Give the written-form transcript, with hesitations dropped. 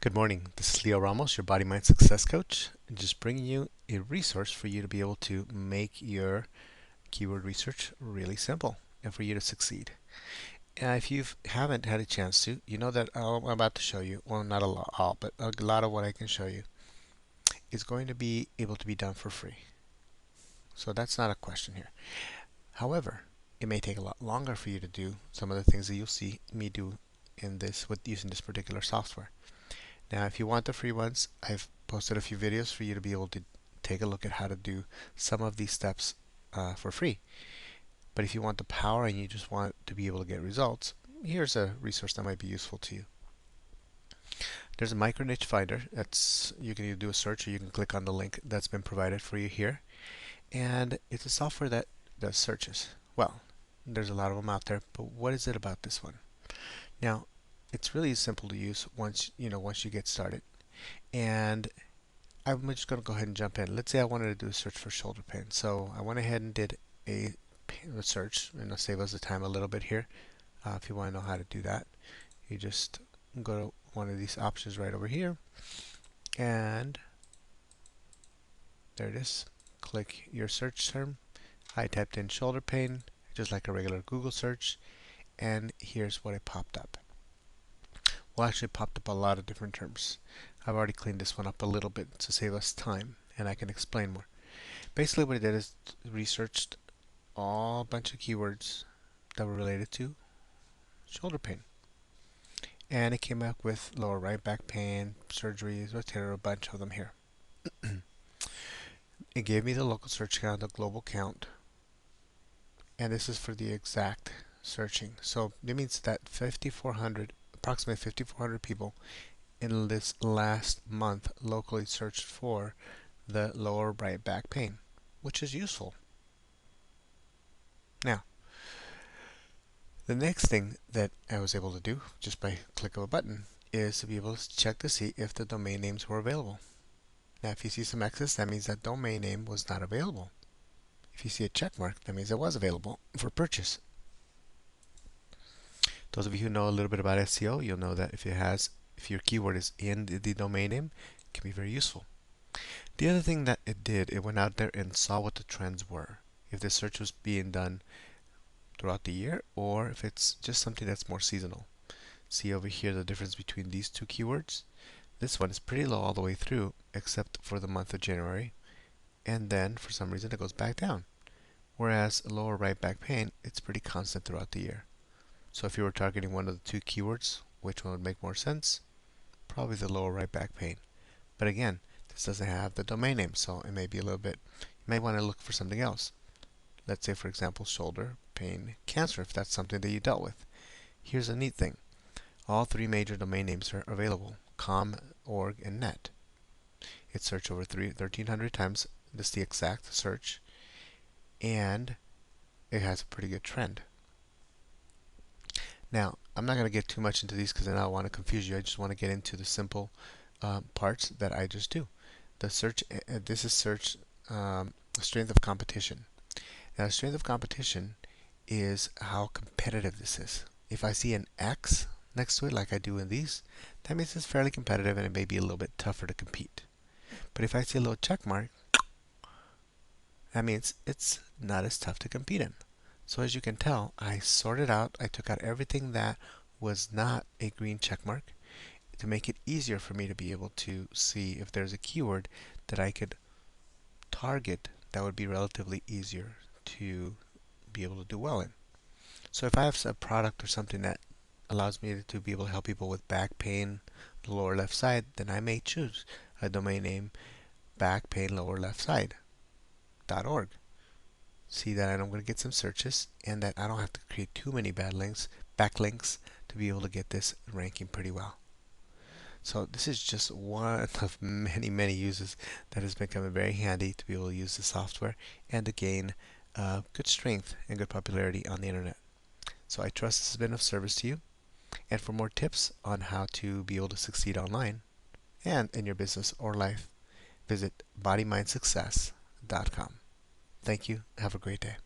Good morning. This is Leo Ramos, your Body Mind Success Coach, just bringing you a resource for you to be able to make your keyword research really simple and for you to succeed. If you haven't had a chance to, you know that I'm about to show you, well, not a lot, all, but a lot of what I can show you is going to be able to be done for free. So that's not a question here. However, it may take a lot longer for you to do some of the things that you'll see me do in this with using this particular software. Now, if you want the free ones, I've posted a few videos for you to be able to take a look at how to do some of these steps for free. But if you want the power and you just want to be able to get results, here's a resource that might be useful to you. There's a micro niche finder. That's you can either do a search or you can click on the link that's been provided for you here. And it's a software that does searches. Well, there's a lot of them out there, but what is it about this one? Now, it's really simple to use once you get started. And I'm just going to go ahead and jump in. Let's say I wanted to do a search for shoulder pain. So I went ahead and did a search, and it'll save us the time a little bit here. If you want to know how to do that, you just go to one of these options right over here, and there it is. Click your search term. I typed in shoulder pain, just like a regular Google search, and here's what it popped up. Well, actually, it popped up a lot of different terms. I've already cleaned this one up a little bit to save us time, and I can explain more. Basically, what it did is researched a bunch of keywords that were related to shoulder pain. And it came up with lower right back pain, surgeries, a bunch of them here. It gave me the local search count, the global count, and this is for the exact searching. So it means that approximately 5,400 people in this last month locally searched for the lower right back pain, which is useful. Now, the next thing that I was able to do just by click of a button is to be able to check to see if the domain names were available. Now, if you see some X's, that means that domain name was not available. If you see a check mark, that means it was available for purchase. Those of you who know a little bit about SEO, you'll know that if your keyword is in the domain name, it can be very useful. The other thing that it did, it went out there and saw what the trends were. If the search was being done throughout the year, or if it's just something that's more seasonal. See over here the difference between these two keywords. This one is pretty low all the way through, except for the month of January, and then for some reason it goes back down. Whereas lower right back pain, it's pretty constant throughout the year. So if you were targeting one of the two keywords, which one would make more sense? Probably the lower right back pain. But again, this doesn't have the domain name, so it may be a little bit, you may want to look for something else. Let's say, for example, shoulder pain cancer, if that's something that you dealt with. Here's a neat thing. All three major domain names are available: com, org, and net. It's searched over 1,300 times. This is the exact search. And it has a pretty good trend. Now, I'm not going to get too much into these because then I don't want to confuse you. I just want to get into the simple parts that I just do. The search, this is search strength of competition. Now, strength of competition is how competitive this is. If I see an X next to it, like I do in these, that means it's fairly competitive and it may be a little bit tougher to compete. But if I see a little check mark, that means it's not as tough to compete in. So as you can tell, I sorted out, I took out everything that was not a green check mark to make it easier for me to be able to see if there's a keyword that I could target that would be relatively easier to be able to do well in. So if I have a product or something that allows me to be able to help people with back pain, the lower left side, then I may choose a domain name backpainlowerleftside.org. See that I'm going to get some searches and that I don't have to create too many backlinks to be able to get this ranking pretty well. So this is just one of many, many uses that has become very handy to be able to use the software and to gain good strength and good popularity on the internet. So I trust this has been of service to you. And for more tips on how to be able to succeed online and in your business or life, visit bodymindsuccess.com. Thank you. Have a great day.